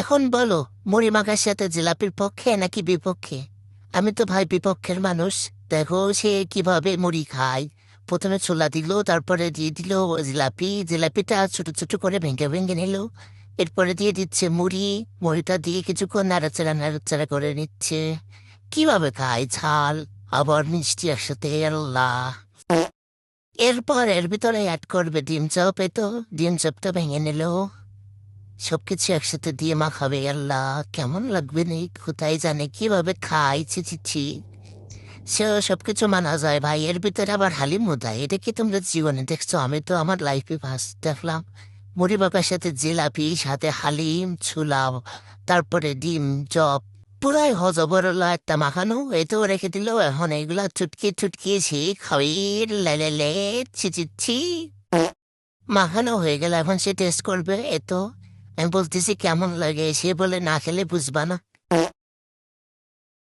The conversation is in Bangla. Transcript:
এখন বলো, মুড়ি মাখার সাথে জিলাপির পক্ষে নাকি বিপক্ষে? আমি তো ভাই বিপক্ষের মানুষ। দেখো সে কিভাবে মুড়ি খায়। প্রথমে ছোলা দিল, তারপরে দিয়ে দিল জিলাপি। জিলাপিটা ছোট ছোট করে ভেঙে ভেঙে নিল। এরপরে দিয়ে দিচ্ছে মুড়ি। মুড়িটা দিয়ে কিছুক্ষণ নাড়াচাড়া নাড়াচাড়া করে নিচ্ছে। কিভাবে খায় ঝাল আবার মিষ্টি একসাথে, আল্লাহ! এরপর এর ভিতরে অ্যাড করবে ডিম চপ। এ তো ডিম চপটা ভেঙে নিল, সবকিছু একসাথে দিয়ে মাখাবে, আল্লাহ! কেমন লাগবে নেই কোথায় জানে, কিভাবে খাই, ছি ছি ছি। সে সবকিছু মানা যায় ভাই, এর ভিতরে আবার হালিম দেয়। এটা কি তোমরা জীবনে দেখছো? আমি তো আমার লাইফে ফার্স্ট দেখলাম। মুড়ি মাখার সাথে জিলাপি, সাথে হালিম, ছোলাও, তারপরে ডিম চপ। পুরাই হজবরল একটা মাখানো। এতেও রেখে দিল। এখন এগুলা চুটকি চুটকি ছি খাই, লে ছি ছি ছি। মাখানো হয়ে গেল, এখন সে টেস্ট করবে। এ তো আমি বলতেছি কেমন লাগে, সে বলে না খেলে বুঝবা না।